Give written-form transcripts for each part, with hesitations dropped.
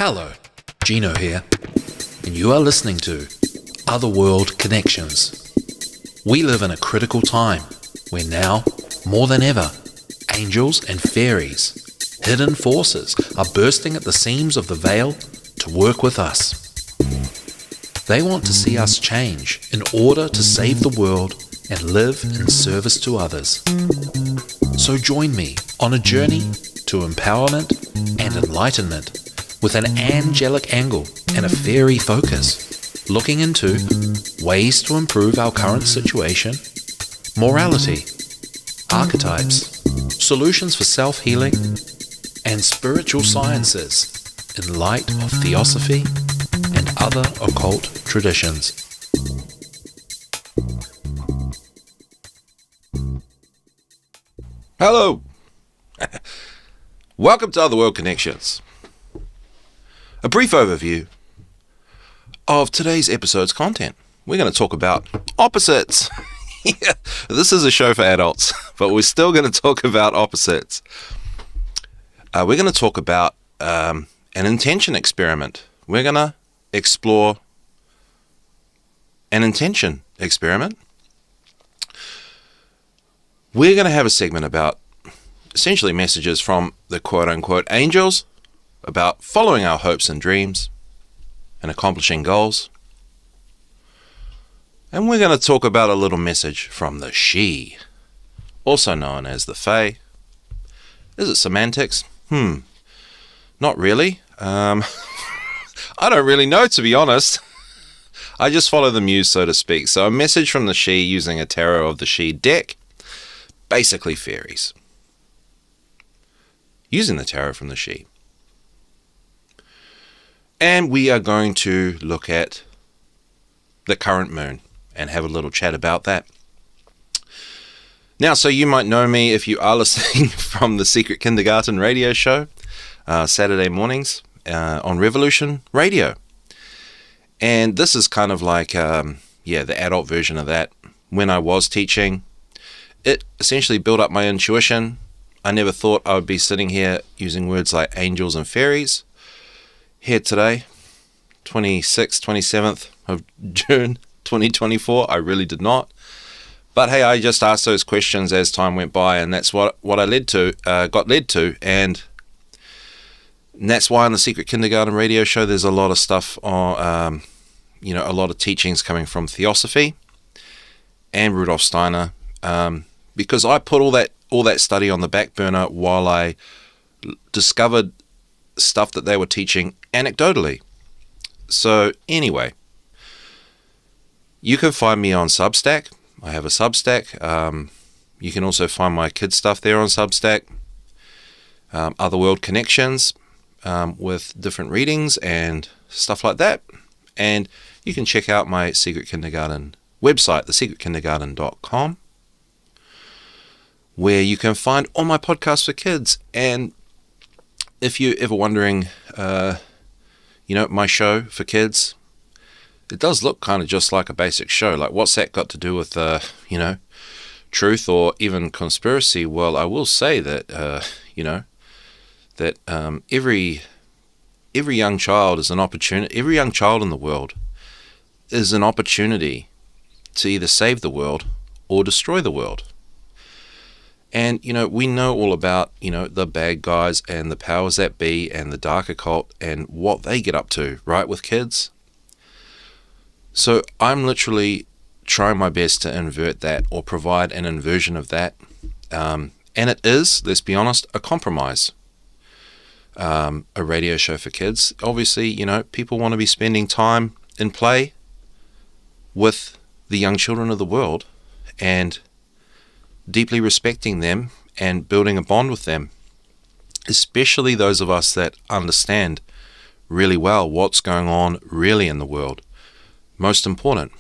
Hello, Gino here, and you are listening to Otherworld Connections. We live in a critical time where now, more than ever, angels and fairies, hidden forces, are bursting at the seams of the veil to work with us. They want to see us change in order to save the world and live in service to others. So join me on a journey to empowerment and enlightenment with an angelic angle and a fairy focus, looking into ways to improve our current situation, morality, archetypes, solutions for self-healing, and spiritual sciences in light of theosophy and other occult traditions. Hello! Welcome to Otherworld Connections. A brief overview of today's episode's content. We're going to talk about opposites. Yeah, this is a show for adults, but we're still going to talk about opposites. We're going to talk about an intention experiment. We're going to explore an intention experiment. We're going to have a segment about essentially messages from the quote-unquote angels about following our hopes and dreams and accomplishing goals. And we're going to talk about a little message from the she, also known as the Fae. Is it semantics? Not really. I don't really know, to be honest. I just follow the muse, so to speak. So a message from the she using a tarot of the she deck. Basically fairies. Using the tarot from the she. And we are going to look at the current moon and have a little chat about that. Now, so you might know me if you are listening from the Secret Kindergarten radio show, Saturday mornings on Revolution Radio. And this is kind of like, the adult version of that. When I was teaching, it essentially built up my intuition. I never thought I would be sitting here using words like angels and fairies. Here today, 27th of June 2024, I really did not. But hey, I just asked those questions as time went by, and that's what I got led to, and that's why on the Secret Kindergarten radio show there's a lot of stuff on, a lot of teachings coming from Theosophy and Rudolf Steiner, because I put all that study on the back burner while I discovered stuff that they were teaching anecdotally. So anyway, you can find me on Substack. I have a Substack. You can also find my kids' stuff there on Substack. Otherworld Connections with different readings and stuff like that. And you can check out my Secret Kindergarten website, thesecretkindergarten.com, where you can find all my podcasts for kids. And if you're ever wondering, my show for kids, it does look kind of just like a basic show. Like, what's that got to do with, truth or even conspiracy? Well, I will say that, every young child is an opportunity. Every young child in the world is an opportunity to either save the world or destroy the world. And, we know all about, the bad guys and the powers that be and the dark occult and what they get up to, right, with kids. So I'm literally trying my best to invert that or provide an inversion of that. And it is, let's be honest, a compromise. A radio show for kids. Obviously, people want to be spending time in play with the young children of the world and deeply respecting them and building a bond with them, especially those of us that understand really well what's going on really in the world. Most important.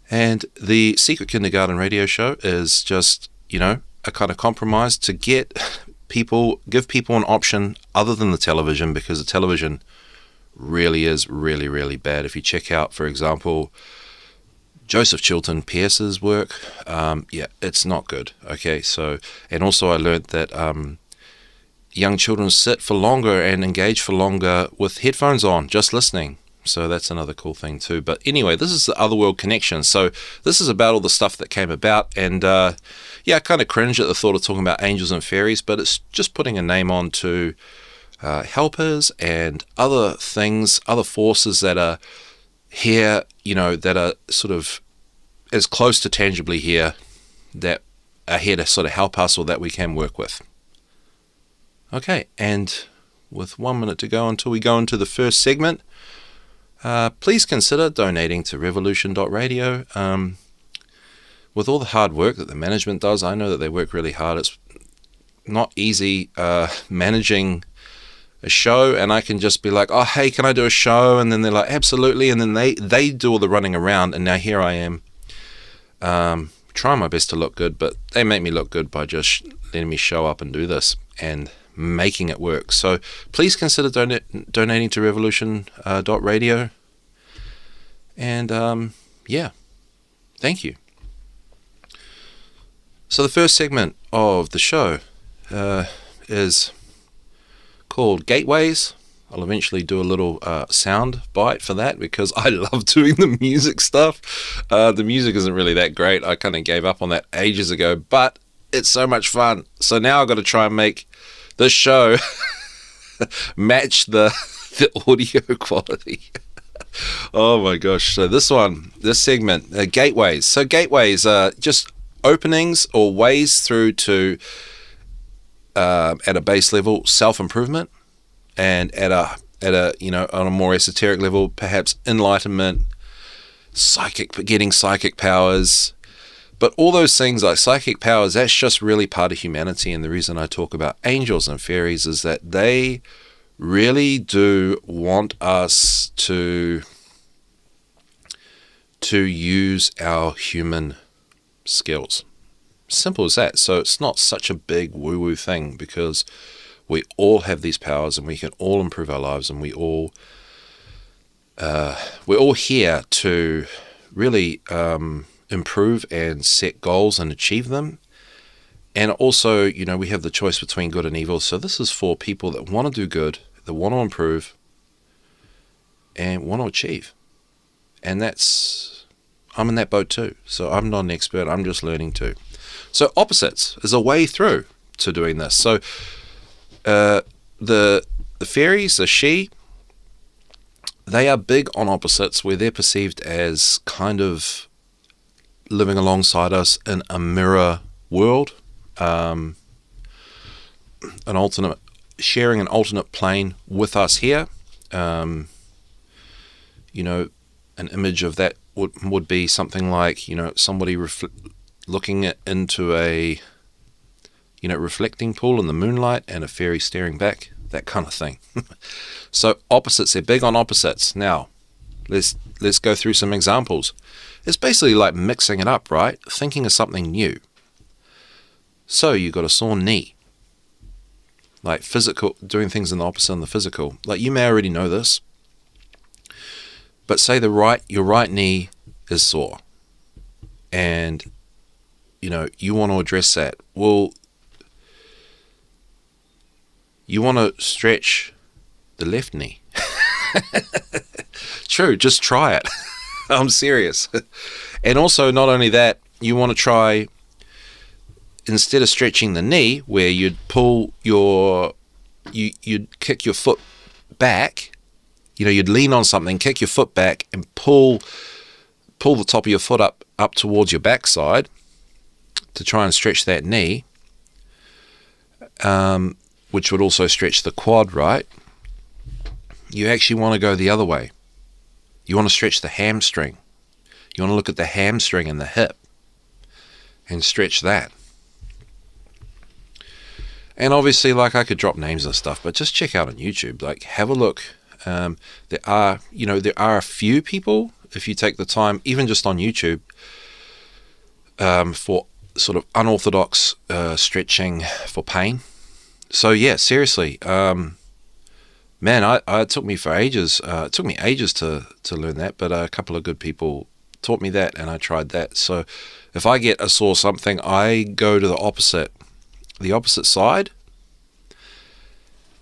And the Secret Kindergarten radio show is just, a kind of compromise to give people an option other than the television, because the television really is really, really bad. If you check out, for example, Joseph Chilton Pearce's work, it's not good. Okay, so, and also I learned that young children sit for longer and engage for longer with headphones on, just listening. So that's another cool thing too. But anyway, this is the Otherworld Connections. So this is about all the stuff that came about. And I kind of cringe at the thought of talking about angels and fairies, but it's just putting a name on to helpers and other things, other forces that are here, that are sort of as close to tangibly here, that are here to sort of help us or that we can work with. Okay, and with 1 minute to go until we go into the first segment, please consider donating to revolution.radio. With all the hard work that the management does, I know that they work really hard. It's not easy managing a show, and I can just be like, oh, hey, can I do a show? And then they're like, absolutely. And then they do all the running around, and now here I am trying my best to look good, but they make me look good by just letting me show up and do this and making it work. So please consider donating to revolution.radio. And thank you. So the first segment of the show is called Gateways. I'll eventually do a little sound bite for that because I love doing the music stuff. The music isn't really that great. I kind of gave up on that ages ago, but it's so much fun. So now I've got to try and make this show match the audio quality. Oh my gosh. So this segment, gateways. So gateways are just openings or ways through to, at a base level, self-improvement, and at a on a more esoteric level, perhaps enlightenment, getting psychic powers. But all those things like psychic powers, that's just really part of humanity. And the reason I talk about angels and fairies is that they really do want us to use our human skills. Simple as that. So it's not such a big woo-woo thing, because we all have these powers and we can all improve our lives, and we're all here to really improve and set goals and achieve them. And also, we have the choice between good and evil. So this is for people that want to do good, that want to improve, and want to achieve. And I'm in that boat too. So I'm not an expert, I'm just learning too. So opposites is a way through to doing this. So the fairies, the she, they are big on opposites, where they're perceived as kind of living alongside us in a mirror world, sharing an alternate plane with us here. An image of that would be something like, somebody looking into a reflecting pool in the moonlight and a fairy staring back, that kind of thing. So opposites, they're big on opposites. Now, let's go through some examples. It's basically like mixing it up, right? Thinking of something new. So you got a sore knee. Like physical, doing things in the opposite on the physical. Like, you may already know this, but say your right knee is sore, and you want to address that. Well, you want to stretch the left knee. True, just try it. I'm serious. And also, not only that, you want to try, instead of stretching the knee, where you'd you'd kick your foot back, you'd lean on something, kick your foot back, and pull the top of your foot up towards your backside to try and stretch that knee, which would also stretch the quad, right? You actually want to go the other way. You want to stretch the hamstring. You want to look at the hamstring and the hip and stretch that. And obviously, like, I could drop names and stuff, but just check out on YouTube. Like, have a look. There are a few people, if you take the time, even just on YouTube, for sort of unorthodox stretching for pain. So yeah, seriously, man, it took me ages to learn that, but a couple of good people taught me that, and I tried that. So if I get a sore something, I go to the opposite side,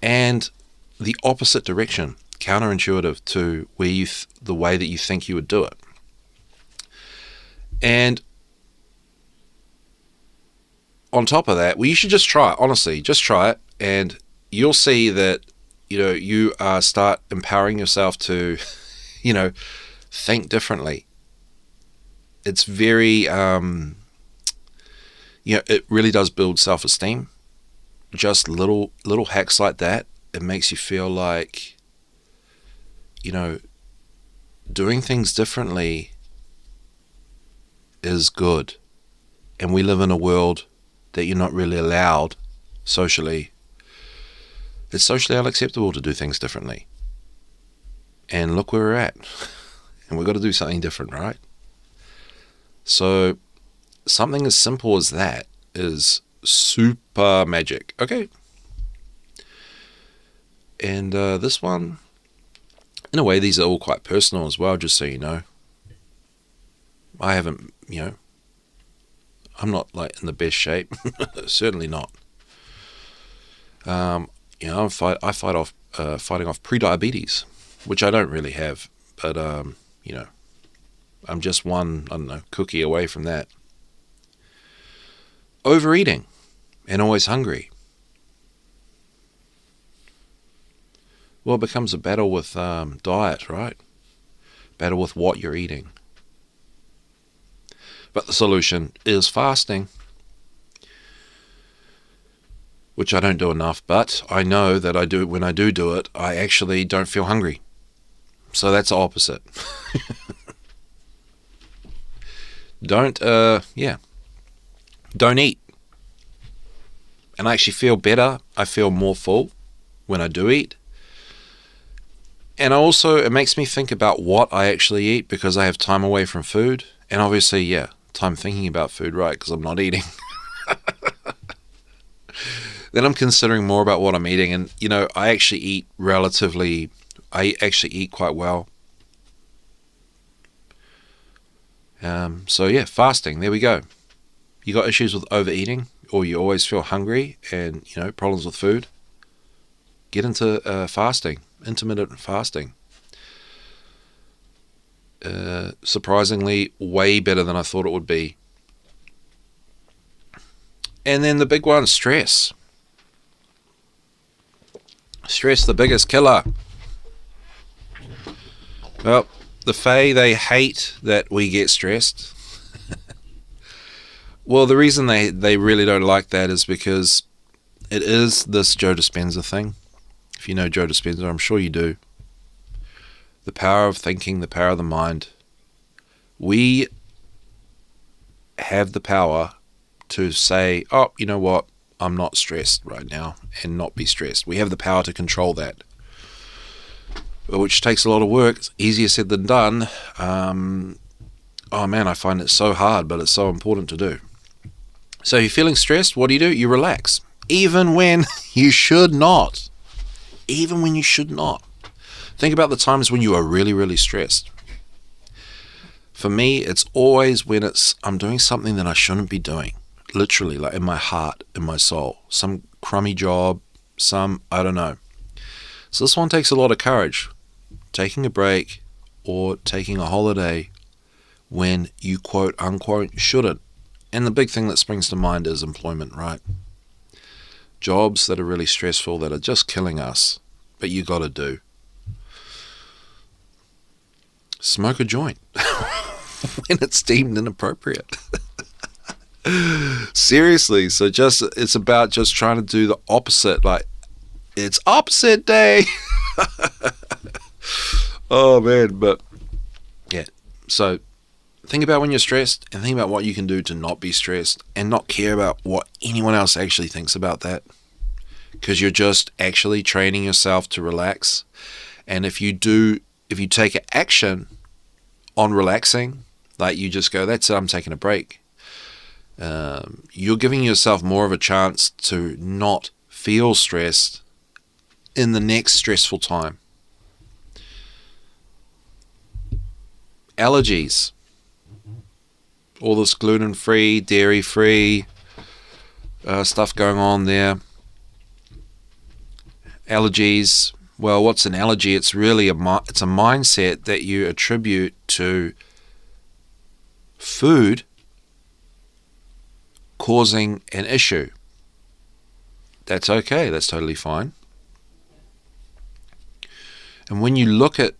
and the opposite direction, counterintuitive to where the way that you think you would do it. And on top of that, well, you should just try it. Honestly, just try it, and you'll see that you start empowering yourself to, think differently. It's very, it really does build self-esteem. Just little hacks like that, it makes you feel like, doing things differently is good. And we live in a world that you're not really allowed socially. It's socially unacceptable to do things differently. And look where we're at. And we've got to do something different, right? So something as simple as that is super magic. Okay. And this one, in a way, these are all quite personal as well, just so you know. I haven't, I'm not like in the best shape. Certainly not. I fighting off pre-diabetes, which I don't really have, but I'm just one, I don't know, cookie away from that. Overeating and always hungry. Well, it becomes a battle with diet, right? Battle with what you're eating. But the solution is fasting, which I don't do enough, but I know that I do. When I do it, I actually don't feel hungry. So that's the opposite. Don't eat. And I actually feel better. I feel more full when I do eat. And also, it makes me think about what I actually eat because I have time away from food. And obviously, time thinking about food, right? Because I'm not eating. Then I'm considering more about what I'm eating. And, I actually eat quite well. Fasting. There we go. You got issues with overeating, or you always feel hungry and, problems with food. Get into fasting, intermittent fasting. Surprisingly, way better than I thought it would be. And then the big one, stress. Stress, the biggest killer. Well, the Fae, they hate that we get stressed. Well, the reason they really don't like that is because it is this Joe Dispenza thing. If you know Joe Dispenza, I'm sure you do. The power of thinking, the power of the mind. We have the power to say, oh, you know what, I'm not stressed right now, and not be stressed. We have the power to control that, which takes a lot of work. It's easier said than done. I find it so hard, but it's so important to do. So you're feeling stressed, what do? You relax. Even when you should not. Even when you should not. Think about the times when you are really, really stressed. For me, it's always when I'm doing something that I shouldn't be doing. Literally, like in my heart, in my soul. Some crummy job, I don't know. So this one takes a lot of courage. Taking a break or taking a holiday when you quote unquote shouldn't. And the big thing that springs to mind is employment, right? Jobs that are really stressful, that are just killing us, but you got to do. Smoke a joint when it's deemed inappropriate. Seriously, so it's about just trying to do the opposite. Like, it's opposite day. Oh man, but yeah. So think about when you're stressed, and think about what you can do to not be stressed and not care about what anyone else actually thinks about that. Because you're just actually training yourself to relax. And if you take action on relaxing, like you just go, that's it, I'm taking a break. You're giving yourself more of a chance to not feel stressed in the next stressful time. Allergies. All this gluten-free, dairy-free stuff going on there. Allergies, well, what's an allergy? It's really it's a mindset that you attribute to food causing an issue. That's okay, that's totally fine. And when you look at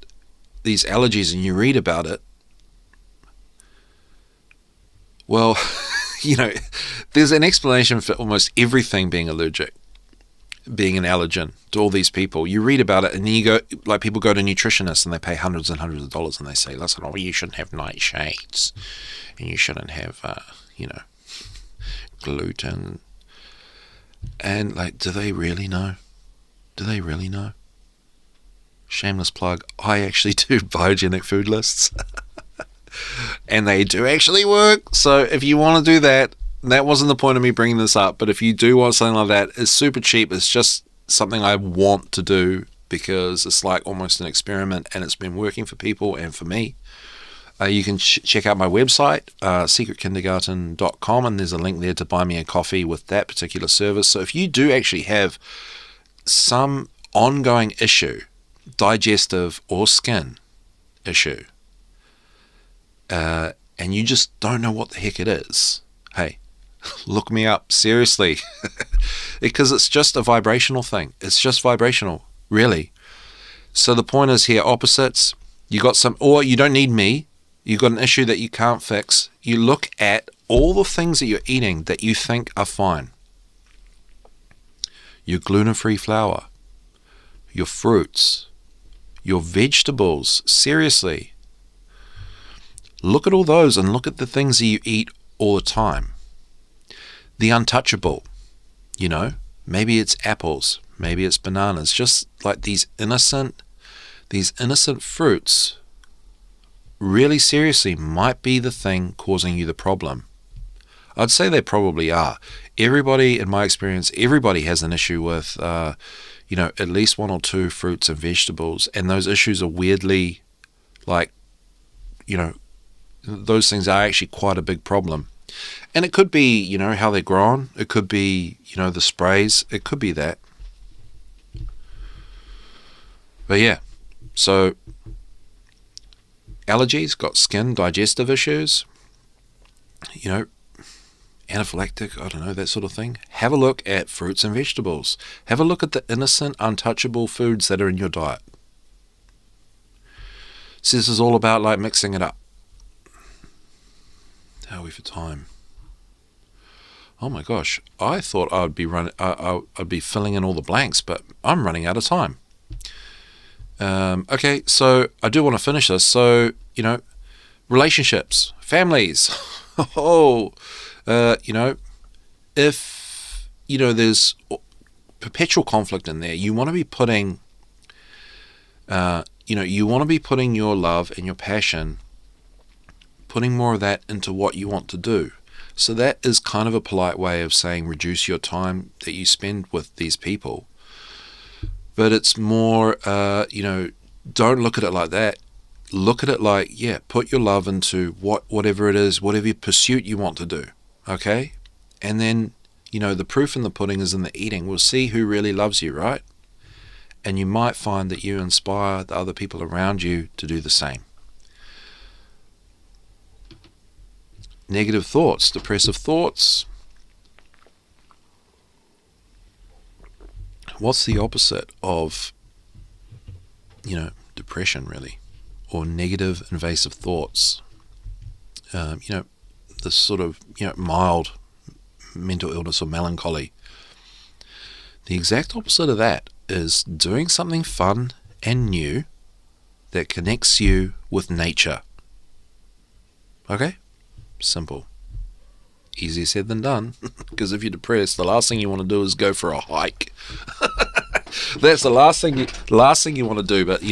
these allergies and you read about it, well, there's an explanation for almost everything being allergic, being an allergen to all these people. You read about it and then you go, like people go to nutritionists and they pay hundreds and hundreds of dollars and they say, listen, you shouldn't have nightshades and you shouldn't have, gluten. And like, do they really know? Do they really know? Shameless plug, I actually do biogenic food lists. And they do actually work. So if you want to do that, that wasn't the point of me bringing this up. But if you do want something like that, it's super cheap. It's just something I want to do because it's like almost an experiment and it's been working for people and for me. You can check out my website, secretkindergarten.com, and there's a link there to buy me a coffee with that particular service. So if you do actually have some ongoing issue, digestive or skin issue, and you just don't know what the heck it is, hey, look me up, seriously. Because it's just a vibrational thing. It's just vibrational, really. So the point is here, opposites, you got some, or you don't need me, you've got an issue that you can't fix. You look at all the things that you're eating that you think are fine. Your gluten-free flour, your fruits, your vegetables, seriously. Look at all those and look at the things that you eat all the time. The untouchable, maybe it's apples, maybe it's bananas, just like these innocent fruits really seriously might be the thing causing you the problem. I'd say they probably are. Everybody, in my experience, everybody has an issue with, at least one or two fruits and vegetables, and those issues are weirdly, those things are actually quite a big problem. And it could be, how they're grown. It could be, the sprays. It could be that. But yeah, so allergies, got skin, digestive issues, anaphylactic, I don't know, that sort of thing. Have a look at fruits and vegetables. Have a look at the innocent, untouchable foods that are in your diet. So this is all about like mixing it up. How are we for time? Oh my gosh, I thought I'd be filling in all the blanks, but I'm running out of time. Okay, so I do want to finish this. So, relationships, families. If, there's perpetual conflict in there, you want to be putting, your love and your passion, putting more of that into what you want to do. So that is kind of a polite way of saying reduce your time that you spend with these people. But it's more, don't look at it like that. Look at it like, put your love into whatever it is, whatever pursuit you want to do, okay? And then, the proof in the pudding is in the eating. We'll see who really loves you, right? And you might find that you inspire the other people around you to do the same. Negative thoughts, depressive thoughts. What's the opposite of, depression, really? Or negative, invasive thoughts? This sort of, mild mental illness or melancholy. The exact opposite of that is doing something fun and new that connects you with nature. Okay? Simple. Easier said than done. Because if you're depressed, the last thing you want to do is go for a hike. That's the last thing you want to do. But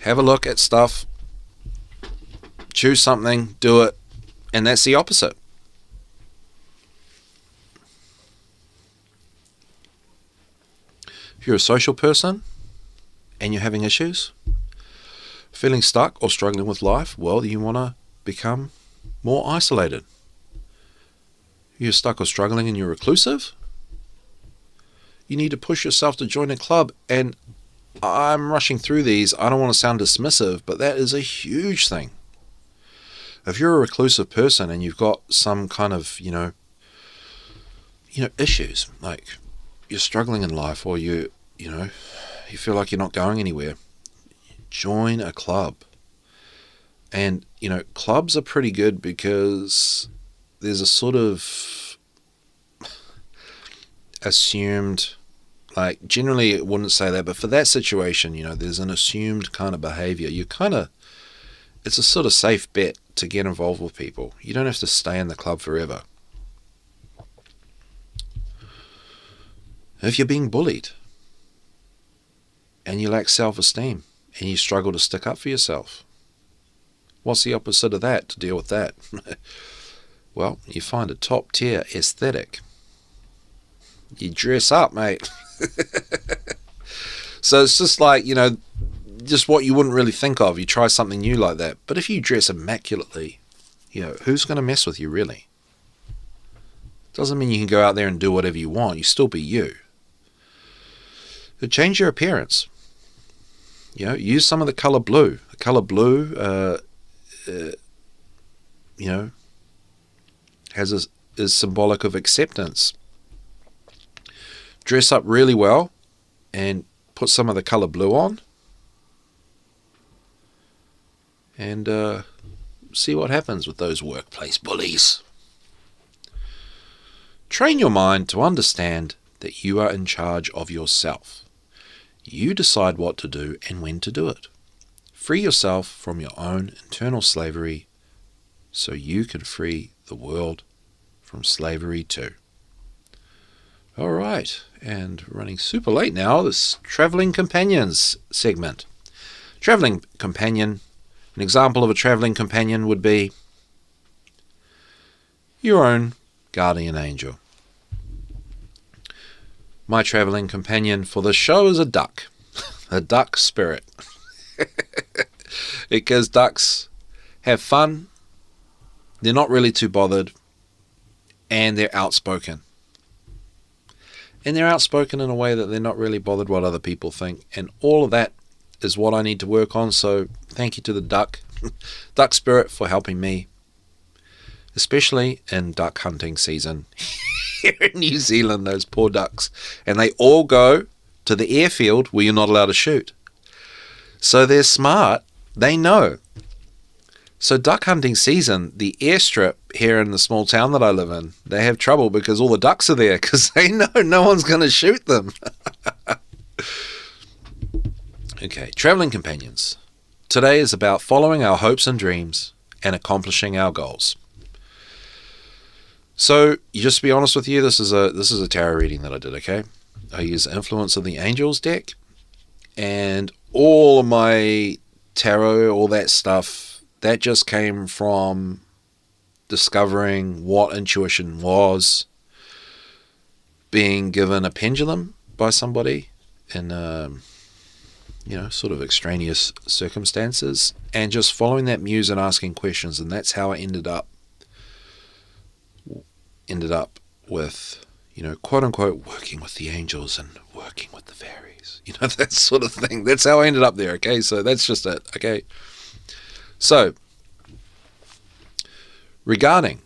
have a look at stuff, choose something, do it, and that's the opposite. If you're a social person and you're having issues, feeling stuck or struggling with life, well, you want to become more isolated. You're stuck or struggling and you're reclusive, You need to push yourself to join a club. And I'm rushing through these. I don't want to sound dismissive, but that is a huge thing. If you're a reclusive person and you've got some kind of, issues, like you're struggling in life, or you feel like you're not going anywhere, join a club. And, clubs are pretty good because there's a sort of assumed, like, generally it wouldn't say that, but for that situation, there's an assumed kind of behavior. It's a sort of safe bet to get involved with people. You don't have to stay in the club forever. If you're being bullied and you lack self-esteem and you struggle to stick up for yourself, what's the opposite of that to deal with that? Well, you find a top-tier aesthetic. You dress up, mate. So it's just like, just what you wouldn't really think of. You try something new like that. But if you dress immaculately, who's going to mess with you, really? Doesn't mean you can go out there and do whatever you want. You still be you. But change your appearance. Use some of the color blue. The color blue, is symbolic of acceptance. Dress up really well and put some of the color blue on. And see what happens with those workplace bullies. Train your mind to understand that you are in charge of yourself. You decide what to do and when to do it. Free yourself from your own internal slavery so you can free the world from slavery too. All right, and running super late now, this Travelling Companions segment. Travelling Companion. An example of a travelling companion would be your own guardian angel. My travelling companion for this show is a duck. A duck spirit. Because ducks have fun, they're not really too bothered, and they're outspoken. And they're outspoken in a way that they're not really bothered what other people think. And all of that is what I need to work on. So thank you to the duck spirit for helping me, especially in duck hunting season here in New Zealand, those poor ducks. And they all go to the airfield where you're not allowed to shoot. So they're smart. They know. So duck hunting season, the airstrip here in the small town that I live in, they have trouble because all the ducks are there because they know no one's going to shoot them. Okay, travelling companions. Today is about following our hopes and dreams and accomplishing our goals. So, just to be honest with you, this is a tarot reading that I did, okay? I use Influence of the Angels deck, and all of my tarot, all that stuff, that just came from discovering what intuition was, being given a pendulum by somebody in sort of extraneous circumstances, and just following that muse and asking questions. And that's how I ended up with, quote unquote, working with the angels and working with the fairies, that sort of thing. That's how I ended up there. Okay. So that's just it. Okay. So regarding,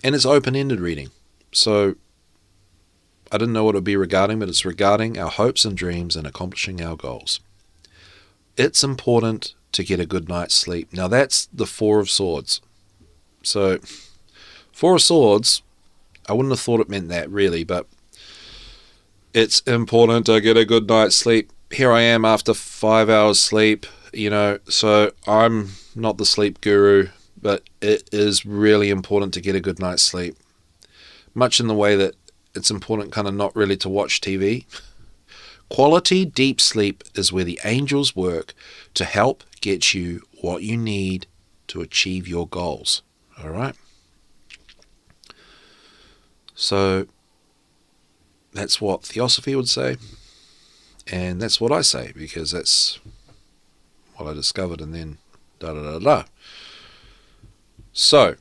and it's open-ended reading. So I didn't know what it would be regarding, but it's regarding our hopes and dreams and accomplishing our goals. It's important to get a good night's sleep. Now that's the Four of Swords. So Four of Swords, I wouldn't have thought it meant that really, but it's important to get a good night's sleep. Here I am after 5 hours sleep, so I'm not the sleep guru, but it is really important to get a good night's sleep. Much in the way that it's important kind of not really to watch TV. Quality deep sleep is where the angels work to help get you what you need to achieve your goals. All right? So that's what Theosophy would say, and that's what I say, because that's what I discovered, and then da-da-da-da. So,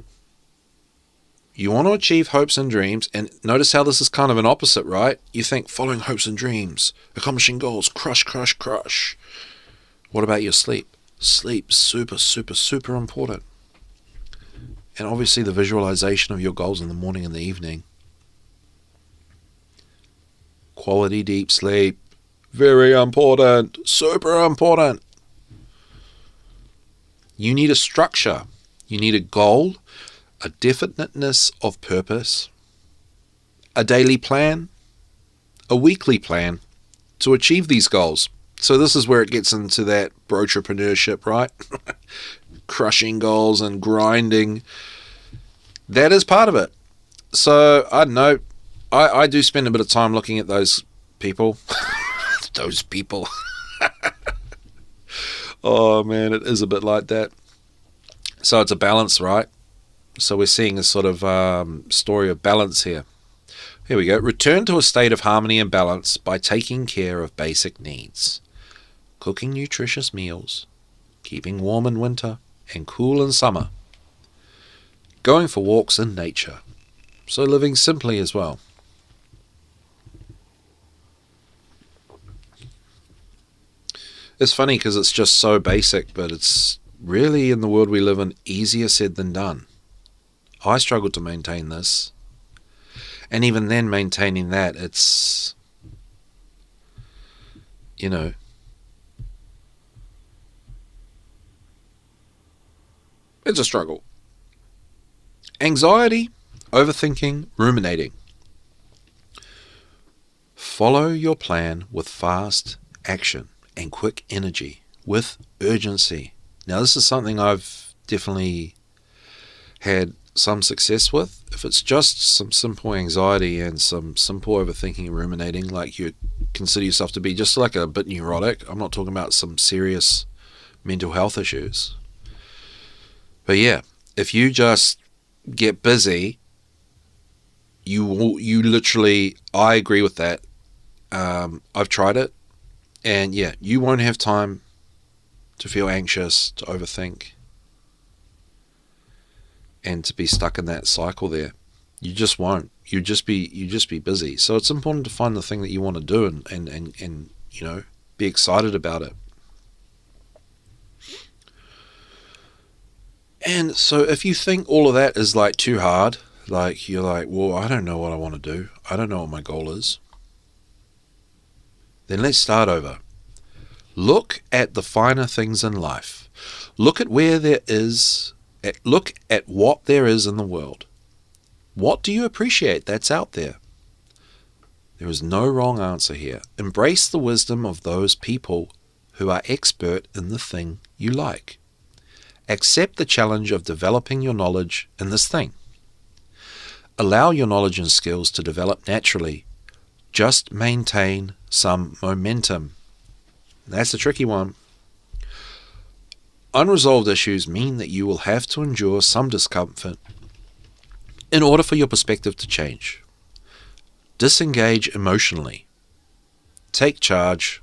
You want to achieve hopes and dreams, and notice how this is kind of an opposite, right? You think following hopes and dreams, accomplishing goals, crush, crush, crush. What about your sleep? Sleep, super, super, super important. And obviously the visualization of your goals in the morning and the evening. Quality deep sleep, very important, super important. You need a structure. You need a goal, a definiteness of purpose, a daily plan, a weekly plan to achieve these goals. So this is where it gets into that broentrepreneurship, right? Crushing goals and grinding. That is part of it. So, I don't know. I do spend a bit of time looking at those people. Those people. Oh, man, it is a bit like that. So it's a balance, right? So we're seeing a sort of story of balance here. Here we go. Return to a state of harmony and balance by taking care of basic needs. Cooking nutritious meals, keeping warm in winter and cool in summer. Going for walks in nature. So living simply as well. It's funny because it's just so basic, but it's really, in the world we live in, easier said than done. I struggle to maintain this. And even then, maintaining that, it's, you know, it's a struggle. Anxiety, overthinking, ruminating. Follow your plan with fast action and quick energy, with urgency. Now, this is something I've definitely had some success with. If it's just some simple anxiety and some simple overthinking and ruminating, like you consider yourself to be just like a bit neurotic, I'm not talking about some serious mental health issues. But yeah, if you just get busy, you literally, I agree with that. I've tried it, and yeah, you won't have time to feel anxious, to overthink, and to be stuck in that cycle there. You just won't. You just be busy. So it's important to find the thing that you want to do and you know, be excited about it. And so if you think all of that is like too hard, like you're like, well, I don't know what I want to do. I don't know what my goal is. Then let's start over. Look at the finer things in life. Look at where there is. Look at what there is in the world. What do you appreciate that's out there? There is no wrong answer here. Embrace the wisdom of those people who are expert in the thing you like. Accept the challenge of developing your knowledge in this thing. Allow your knowledge and skills to develop naturally. Just maintain some momentum. That's a tricky one. Unresolved issues mean that you will have to endure some discomfort in order for your perspective to change. Disengage emotionally. Take charge.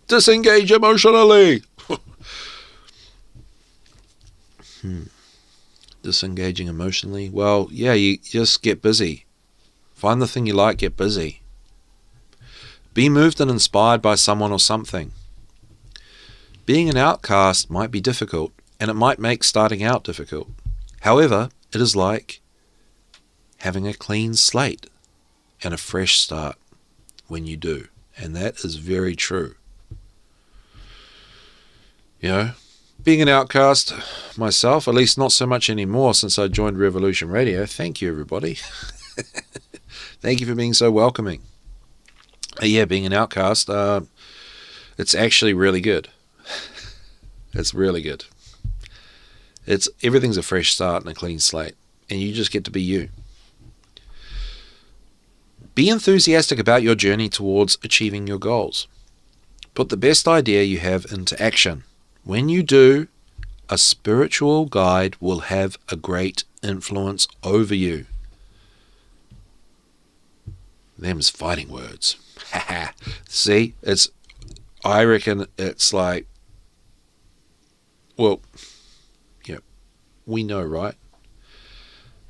Disengage emotionally! Disengaging emotionally. Well, yeah, you just get busy. Find the thing you like, get busy. Be moved and inspired by someone or something. Being an outcast might be difficult, and it might make starting out difficult. However, it is like having a clean slate and a fresh start when you do. And that is very true. You know, being an outcast myself, at least not so much anymore since I joined Revolution Radio. Thank you, everybody. Thank you for being so welcoming. Yeah, being an outcast, it's actually really good. It's really good. Everything's a fresh start and a clean slate, and you just get to be you. Be enthusiastic about your journey towards achieving your goals. Put the best idea you have into action. When you do, a spiritual guide will have a great influence over you. Them's fighting words. See, I reckon it's like, well, yeah, we know, right?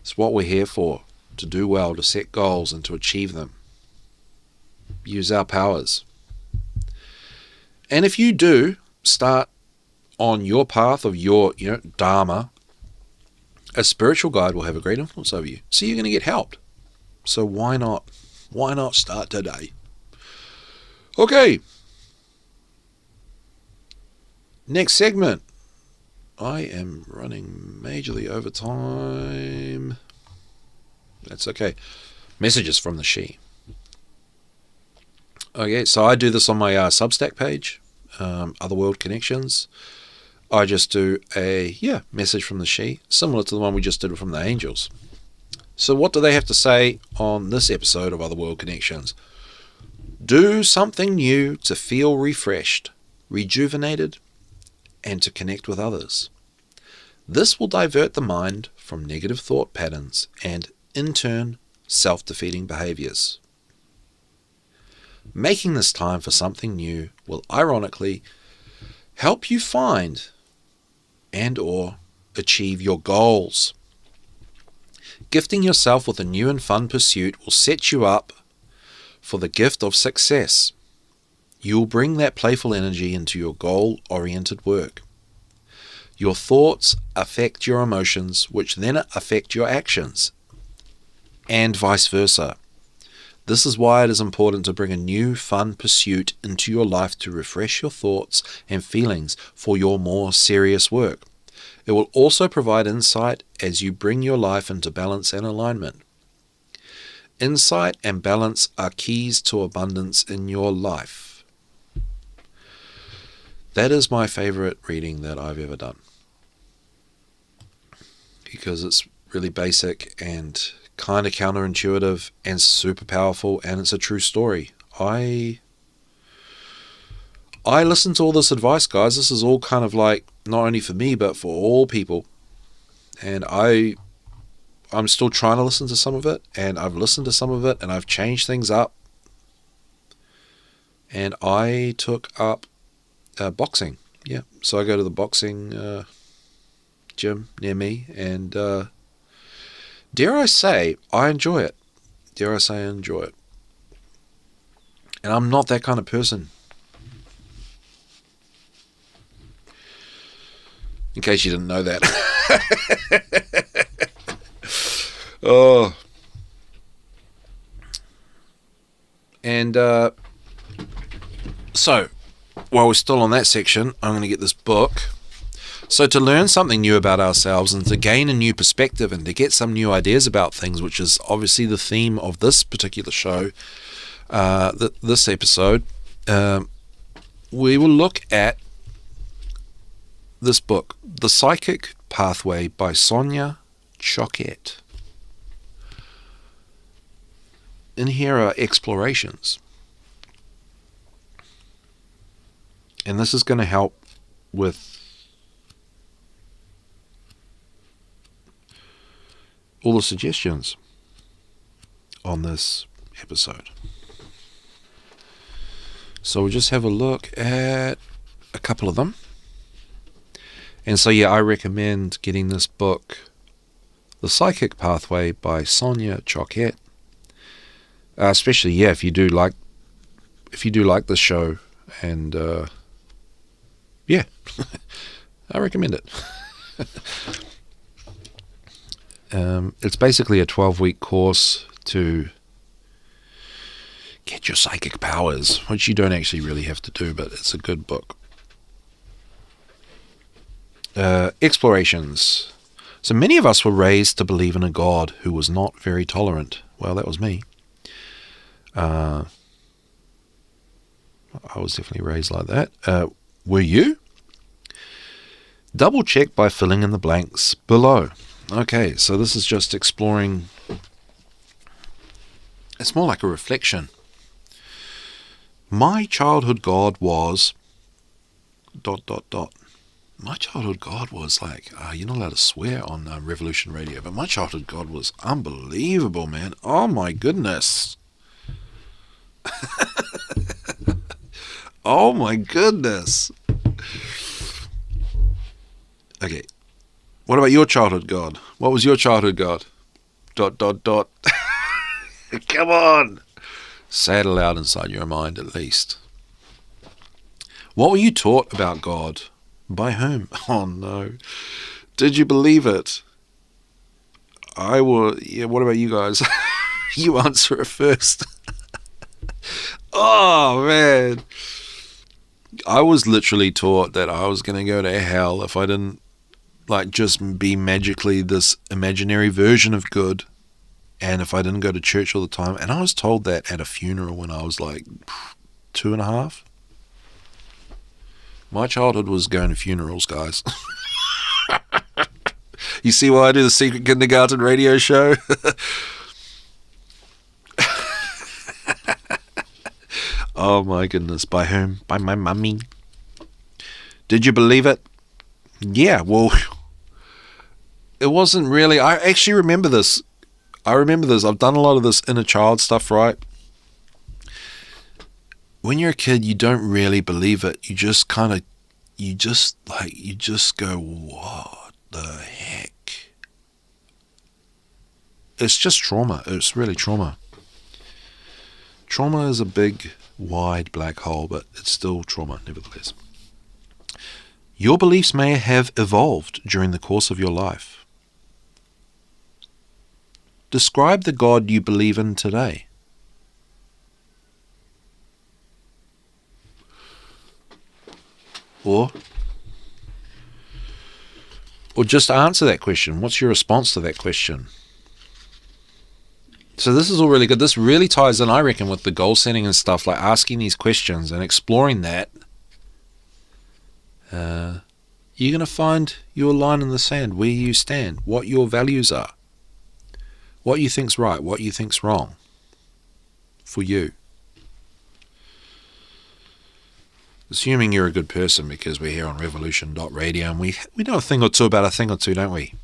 It's what we're here for, to do well, to set goals and to achieve them. Use our powers. And if you do start on your path of your, Dharma, a spiritual guide will have a great influence over you. So you're going to get helped. So why not? Why not start today? Okay. Next segment. I am running majorly over time. That's okay. Messages from the She. Okay, so I do this on my Substack page, Otherworld Connections. I just do a message from the She, similar to the one we just did from the Angels. So what do they have to say on this episode of Otherworld Connections? Do something new to feel refreshed, rejuvenated, and to connect with others. This will divert the mind from negative thought patterns and, in turn, self-defeating behaviors. Making this time for something new will ironically help you find and/or achieve your goals. Gifting yourself with a new and fun pursuit will set you up for the gift of success. You will bring that playful energy into your goal-oriented work. Your thoughts affect your emotions, which then affect your actions, and vice versa. This is why it is important to bring a new, fun pursuit into your life to refresh your thoughts and feelings for your more serious work. It will also provide insight as you bring your life into balance and alignment. Insight and balance are keys to abundance in your life. That is my favorite reading that I've ever done, because it's really basic and kind of counterintuitive and super powerful, and it's a true story. I listen to all this advice, guys. This is all kind of like not only for me but for all people, and I'm still trying to listen to some of it, and I've listened to some of it, and I've changed things up. And I took up boxing. Yeah, so I go to the boxing gym near me, and dare I say, I enjoy it. Dare I say I enjoy it. And I'm not that kind of person. In case you didn't know that. Oh. And so, while we're still on that section, I'm going to get this book. So to learn something new about ourselves and to gain a new perspective and to get some new ideas about things, which is obviously the theme of this particular show, this episode, we will look at this book, The Psychic Pathway by Sonia Choquette. In here are explorations. And this is going to help with all the suggestions on this episode. So we'll just have a look at a couple of them. And so I recommend getting this book, The Psychic Pathway by Sonia Choquette. Especially if you do like this show, and I recommend it. It's basically a 12-week course to get your psychic powers, which you don't actually really have to do, but it's a good book. Explorations. So many of us were raised to believe in a God who was not very tolerant. Well, that was me. I was definitely raised like that. Were you? Double check by filling in the blanks below. Okay, so this is just exploring. It's more like a reflection. My childhood God was ... My childhood God was like, you're not allowed to swear on Revolution Radio, but my childhood God was unbelievable, man. Oh my goodness. Oh my goodness. Okay. What about your childhood God? What was your childhood God? Dot, dot, dot. Come on. Say it aloud inside your mind at least. What were you taught about God? By whom? Oh no. Did you believe it? I will. Yeah, what about you guys? You answer it first. Oh man. I was literally taught that I was going to go to hell if I didn't just be magically this imaginary version of good. And if I didn't go to church all the time, and I was told that at a funeral when I was 2.5. My childhood was going to funerals, guys. You see why I do the Secret Kindergarten radio show? Oh my goodness, by whom? By my mummy. Did you believe it? Yeah, well, it wasn't really. I actually remember this. I've done a lot of this inner child stuff, right? When you're a kid, you don't really believe it. You just go, what the heck? It's just trauma. It's really trauma. Trauma is a big, wide black hole, but it's still trauma, nevertheless. Your beliefs may have evolved during the course of your life. Describe the God you believe in today. Or just answer that question. What's your response to that question? So this is all really good. This really ties in, I reckon, with the goal setting and stuff, like asking these questions and exploring that. You're going to find your line in the sand, where you stand, what your values are, what you think's right, what you think's wrong for you. Assuming you're a good person, because we're here on Revolution.radio and we know a thing or two about a thing or two, don't we?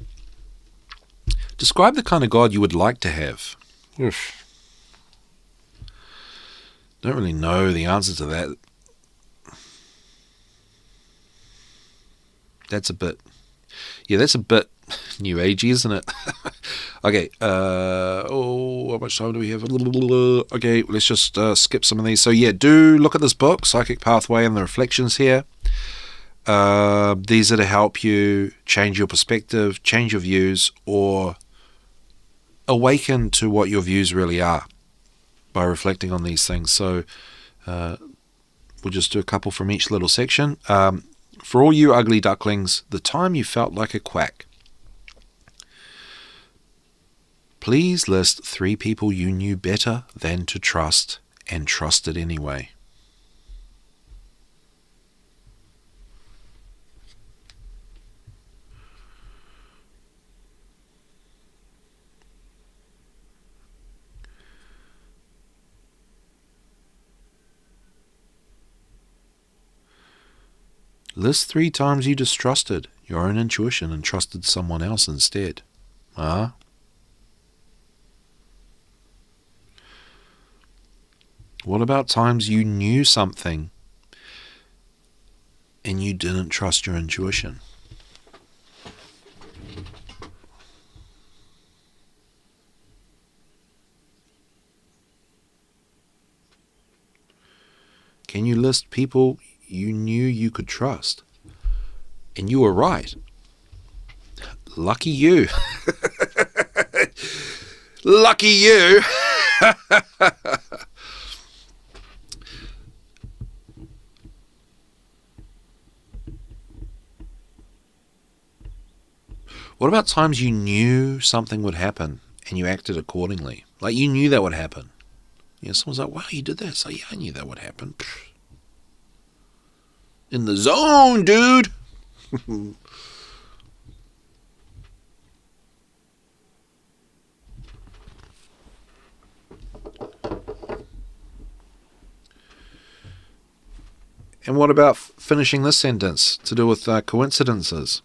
Describe the kind of God you would like to have. Oof. Don't really know the answer to that. That's a bit new agey, isn't it? Okay, how much time do we have? Okay, let's just skip some of these. So yeah, do look at this book, Psychic Pathway, and the reflections here. These are to help you change your perspective, change your views, or awaken to what your views really are by reflecting on these things. So we'll just do a couple from each little section. For all you ugly ducklings, the time you felt like a quack. Please list 3 people you knew better than to trust and trusted anyway. List 3 times you distrusted your own intuition and trusted someone else instead. What about times you knew something and you didn't trust your intuition? Can you list people you knew you could trust and you were right? Lucky you. Lucky you. What about times you knew something would happen and you acted accordingly? Like you knew that would happen. Someone's like, wow, you did that. So yeah, I knew that would happen. In the zone, dude. And what about finishing this sentence to do with coincidences?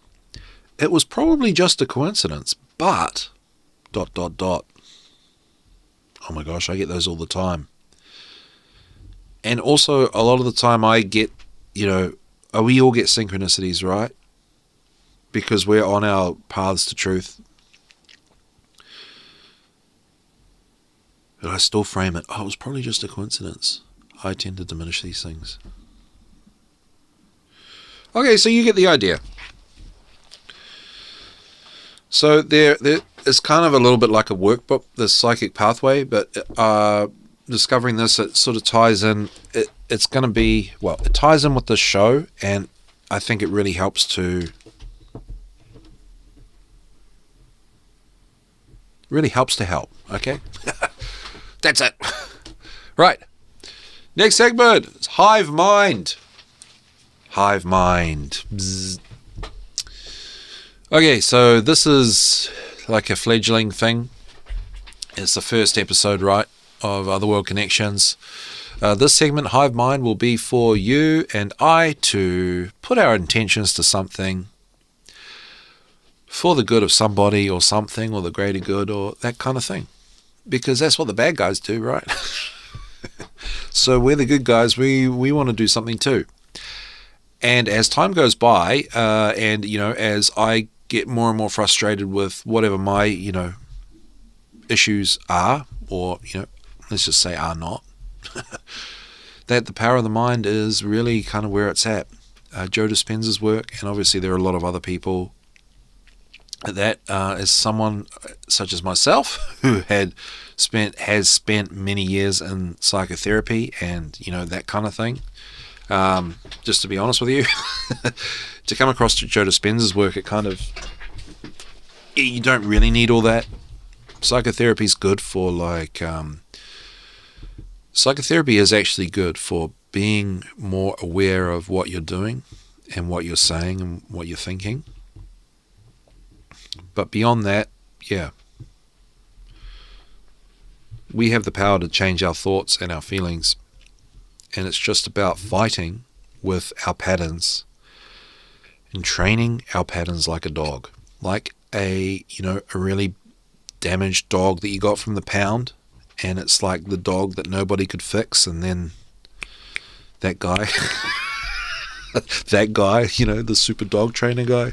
It was probably just a coincidence, but... ... Oh my gosh, I get those all the time. And also, a lot of the time I get, we all get synchronicities, right? Because we're on our paths to truth. But I still frame it, oh, it was probably just a coincidence. I tend to diminish these things. Okay, so you get the idea. So there is kind of a little bit like a workbook, the psychic pathway, but discovering this, it sort of ties in. It's going to be, well, it ties in with the show, and I think it really helps to help. Okay, that's it. Right. Next segment is Hive Mind. Hive Mind. Bzz. Okay, so this is like a fledgling thing. It's the first episode, right, of Otherworld Connections. This segment, Hive Mind, will be for you and I to put our intentions to something for the good of somebody or something, or the greater good, or that kind of thing. Because that's what the bad guys do, right? So we're the good guys. We want to do something too. And as time goes by, and, as I get more and more frustrated with whatever my, issues are, or, let's just say are not, that the power of the mind is really kind of where it's at. Joe Dispenza's work, and obviously there are a lot of other people that, as someone such as myself, who has spent many years in psychotherapy and, that kind of thing, just to be honest with you, to come across Joe Dispenza's work, it kind of, you don't really need all that. Psychotherapy is good for psychotherapy is actually good for being more aware of what you're doing and what you're saying and what you're thinking. But beyond that, yeah, we have the power to change our thoughts and our feelings. And it's just about fighting with our patterns and training our patterns like a dog. Like a really damaged dog that you got from the pound, and it's like the dog that nobody could fix, and then that guy, the super dog trainer guy,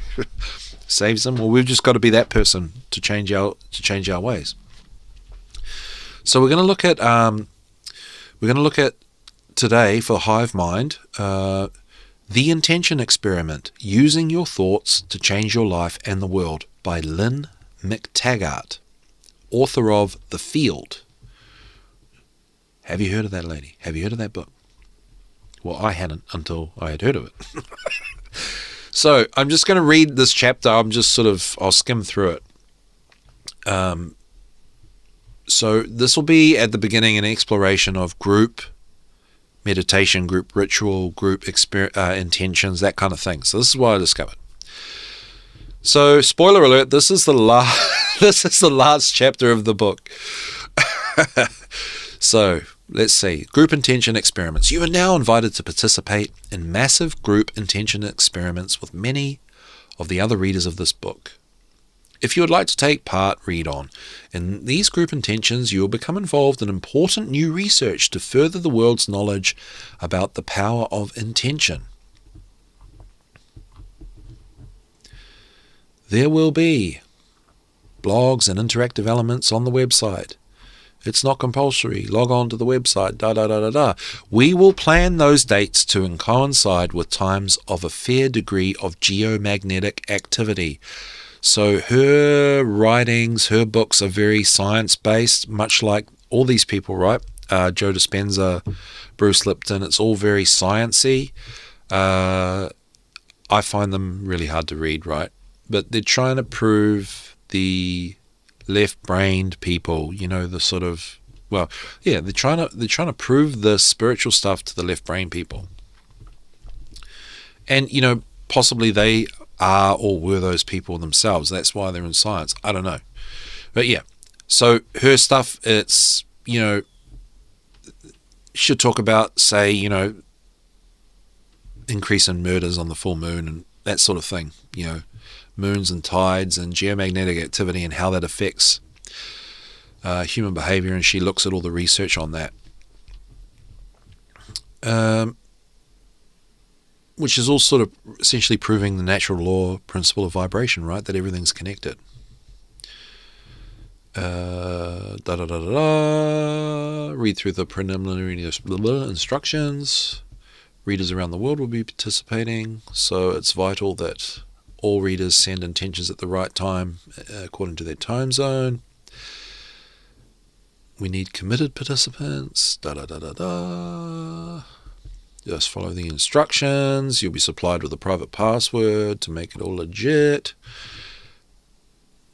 saves them. Well, we've just got to be that person to change our ways. So we're going to look at today for Hive Mind, the intention experiment: using your thoughts to change your life and the world, by Lynne McTaggart, author of The Field. Have you heard of that lady? Have you heard of that book? Well, I hadn't until I had heard of it. So I'm just going to read this chapter. I'll skim through it. So this will be at the beginning an exploration of group meditation, group ritual, group intentions, that kind of thing. So this is what I discovered. So, spoiler alert, this is the last chapter of the book. So, let's see. Group intention experiments. You are now invited to participate in massive group intention experiments with many of the other readers of this book. If you would like to take part, read on. In these group intentions, you will become involved in important new research to further the world's knowledge about the power of intention. There will be blogs and interactive elements on the website. It's not compulsory. Log on to the website, We will plan those dates to coincide with times of a fair degree of geomagnetic activity. So her writings, her books are very science-based, much like all these people, right? Joe Dispenza, Bruce Lipton, it's all very sciencey. I find them really hard to read, right? But they're trying to prove the left-brained people, the sort of, they're trying to prove the spiritual stuff to the left-brained people. And, possibly they are or were those people themselves. That's why they're in science. I don't know. But yeah, so her stuff, it's, should talk about, say, increase in murders on the full moon and that sort of thing, moons and tides and geomagnetic activity and how that affects human behavior, and she looks at all the research on that. Which is all sort of essentially proving the natural law principle of vibration, right? That everything's connected. Read through the preliminary instructions. Readers around the world will be participating, so it's vital that all readers send intentions at the right time according to their time zone. We need committed participants. Just follow the instructions. You'll be supplied with a private password to make it all legit.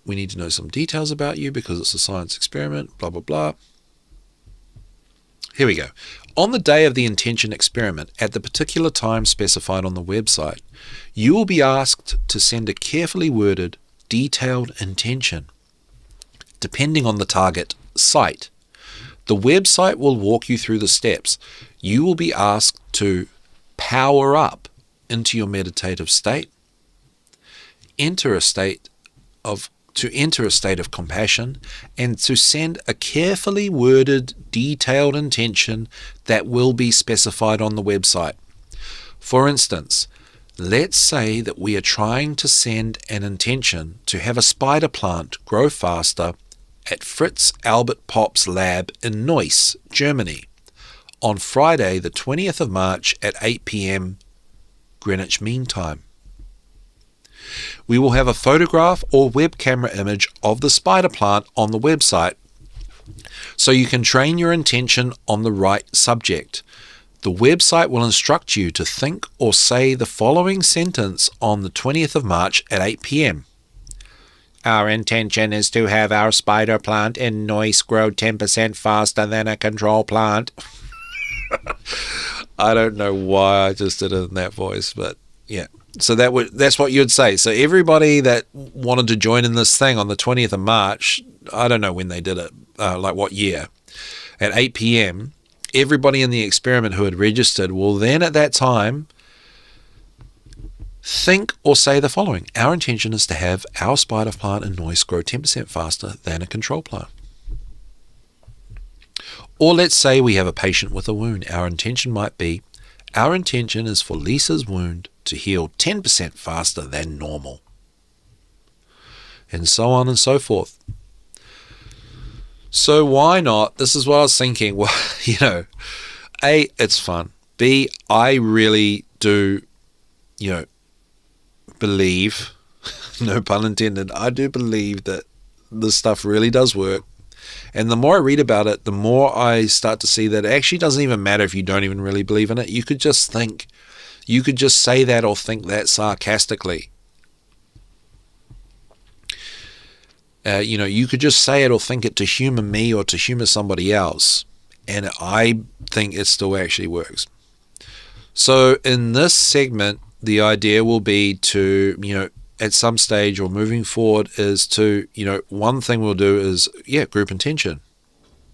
We need to know some details about you because it's a science experiment, blah, blah, blah. Here we go. On the day of the intention experiment, at the particular time specified on the website, you will be asked to send a carefully worded, detailed intention. Depending on the target site, the website will walk you through the steps. You will be asked to power up into your meditative state, enter a state of compassion, and to send a carefully worded, detailed intention that will be specified on the website. For instance, let's say that we are trying to send an intention to have a spider plant grow faster at Fritz Albert Popp's lab in Neuss, Germany, on Friday the 20th of March at 8 p.m. Greenwich Mean Time. We will have a photograph or web camera image of the spider plant on the website so you can train your intention on the right subject. The website will instruct you to think or say the following sentence on the 20th of March at 8 p.m. Our intention is to have our spider plant in Neuss grow 10% faster than a control plant. I don't know why I just did it in that voice, but yeah. So that's what you'd say. So everybody that wanted to join in this thing on the 20th of March, I don't know when they did it, like what year, at 8 p.m., everybody in the experiment who had registered will then at that time think or say the following. Our intention is to have our spider plant in Neuss grow 10% faster than a control plant. Or let's say we have a patient with a wound. Our intention might be, our intention is for Lisa's wound to heal 10% faster than normal. And so on and so forth. So why not? This is what I was thinking. Well, A, it's fun. B, I really do, believe, no pun intended, I do believe that this stuff really does work. And the more I read about it, the more I start to see that it actually doesn't even matter if you don't even really believe in it. You could just say that or think that sarcastically. You could just say it or think it to humor me or to humor somebody else. And I think it still actually works. So in this segment, the idea will be to, at some stage or moving forward is to, one thing we'll do is, group intention.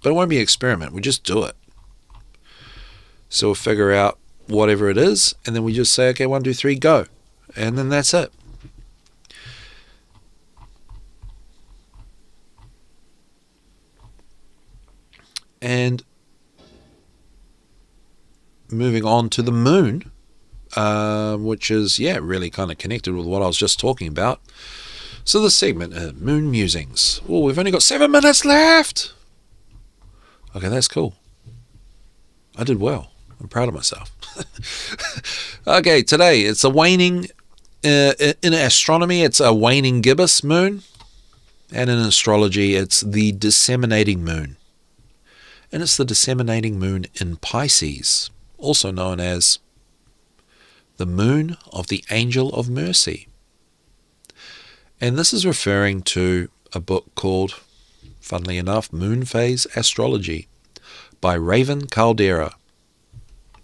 But it won't be an experiment. We just do it. So we'll figure out whatever it is, and then we just say, okay, 1, 2, 3, go. And then that's it. And moving on to the moon, which is, really kind of connected with what I was just talking about. So the segment, Moon Musings. Oh, we've only got 7 minutes left. Okay, that's cool. I did well. I'm proud of myself. Okay, today it's a waning, in astronomy, it's a waning gibbous moon. And in astrology, it's the disseminating moon. And it's the disseminating moon in Pisces, also known as the moon of the Angel of Mercy. And this is referring to a book called, funnily enough, Moon Phase Astrology by Raven Kaldera.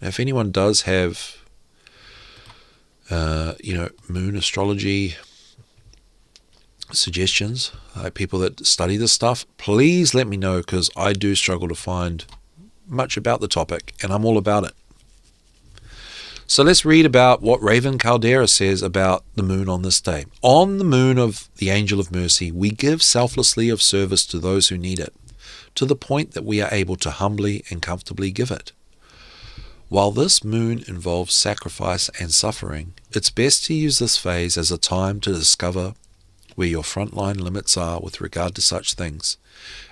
Now, if anyone does have, moon astrology suggestions, people that study this stuff, please let me know, because I do struggle to find much about the topic, and I'm all about it. So let's read about what Raven Kaldera says about the moon on this day. On the moon of the Angel of Mercy, we give selflessly of service to those who need it, to the point that we are able to humbly and comfortably give it. While this moon involves sacrifice and suffering, it's best to use this phase as a time to discover where your frontline limits are with regard to such things?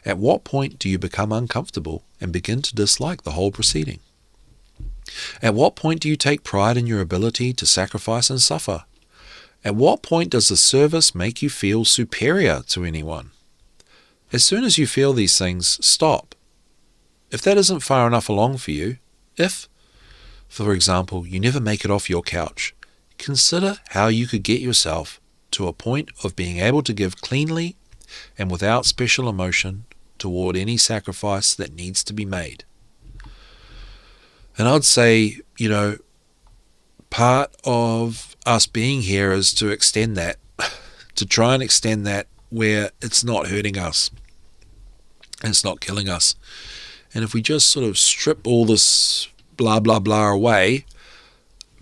At what point do you become uncomfortable and begin to dislike the whole proceeding? At what point do you take pride in your ability to sacrifice and suffer? At what point does the service make you feel superior to anyone? As soon as you feel these things, stop. If that isn't far enough along for you, if, for example, you never make it off your couch, consider how you could get yourself to a point of being able to give cleanly and without special emotion toward any sacrifice that needs to be made. And I'd say, part of us being here is to extend that, to try and extend that where it's not hurting us and it's not killing us. And if we just sort of strip all this blah, blah, blah away,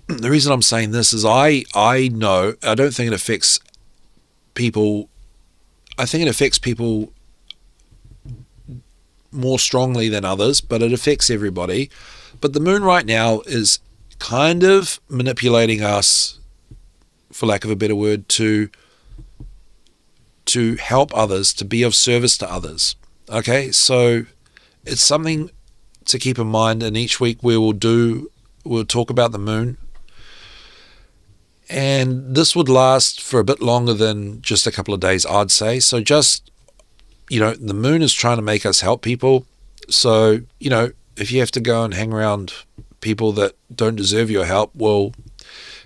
the reason I'm saying this is I know, I don't think it affects people, I think it affects people more strongly than others, but it affects everybody. But the moon right now is kind of manipulating us, for lack of a better word, to help others, to be of service to others. Okay, so it's something to keep in mind, and each week we'll talk about the moon. And this would last for a bit longer than just a couple of days, I'd say. So just, the moon is trying to make us help people. So, if you have to go and hang around people that don't deserve your help, well,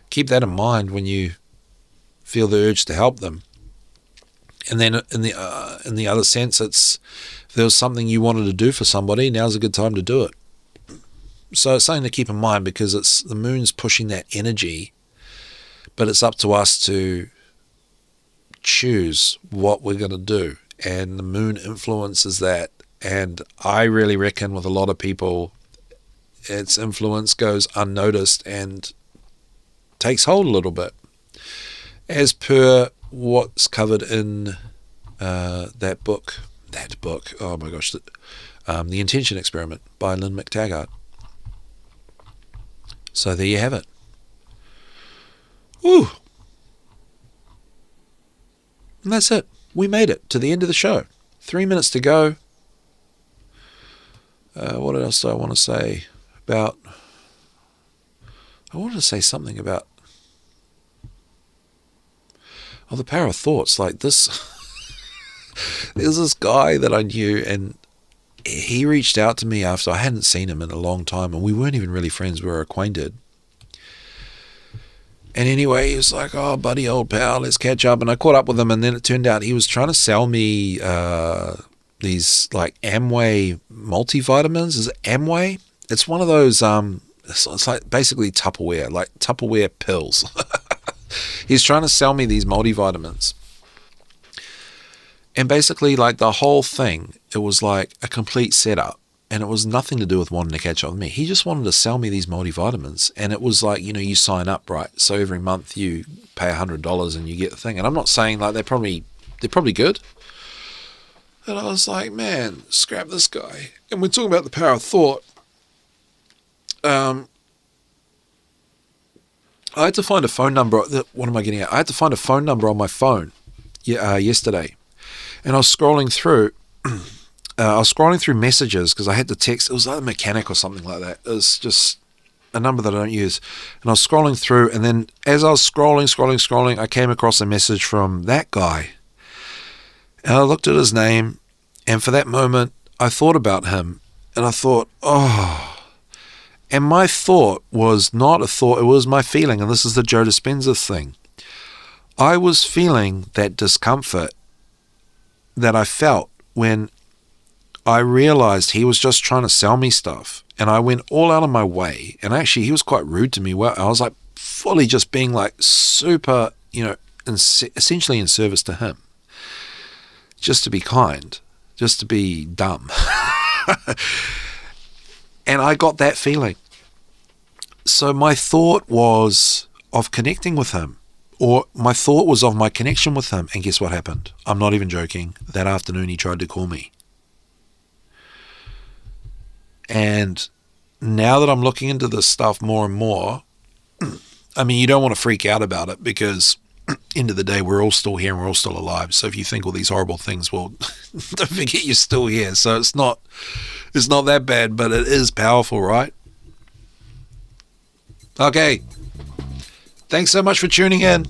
keep that in mind when you feel the urge to help them. And then in the other sense, it's if there was something you wanted to do for somebody, now's a good time to do it. So it's something to keep in mind, because it's the moon's pushing that energy, but it's up to us to choose what we're going to do. And the moon influences that. And I really reckon with a lot of people, its influence goes unnoticed and takes hold a little bit, as per what's covered in that book, oh my gosh, The Intention Experiment by Lynne McTaggart. So there you have it. Woo! And that's it. We made it to the end of the show. 3 minutes to go. What else do I want to say about... I wanted to say something about... the power of thoughts. Like this... There's this guy that I knew, and he reached out to me after I hadn't seen him in a long time, and we weren't even really friends, we were acquainted. And anyway, he was like, "Oh, buddy, old pal, let's catch up." And I caught up with him, and then it turned out he was trying to sell me these like Amway multivitamins. Is it Amway? It's one of those, it's like basically Tupperware, like Tupperware pills. He's trying to sell me these multivitamins. And basically, like the whole thing, it was like a complete setup. And it was nothing to do with wanting to catch up with me. He just wanted to sell me these multivitamins. And it was like, you sign up, right? So every month you pay $100 and you get the thing. And I'm not saying like they're probably good. And I was like, man, scrap this guy. And we're talking about the power of thought. I had to find a phone number. What am I getting at? I had to find a phone number on my phone yesterday. And I was scrolling through... messages because I had to text. It was like a mechanic or something like that. It was just a number that I don't use. And I was scrolling through, and then as I was scrolling, I came across a message from that guy. And I looked at his name, and for that moment, I thought about him. And I thought, oh. And my thought was not a thought, it was my feeling. And this is the Joe Dispenza thing. I was feeling that discomfort that I felt when I realized he was just trying to sell me stuff, and I went all out of my way. And actually, he was quite rude to me. Well, I was like fully just being like super, essentially in service to him, just to be kind, just to be dumb. And I got that feeling. So my thought was of connecting with him, or my thought was of my connection with him. And guess what happened? I'm not even joking. That afternoon, he tried to call me. And now that I'm looking into this stuff more and more, I mean, you don't want to freak out about it because end of the day, we're all still here and we're all still alive. So if you think all these horrible things, well, don't forget you're still here. So it's not that bad, but it is powerful, right? Okay. Thanks so much for tuning in.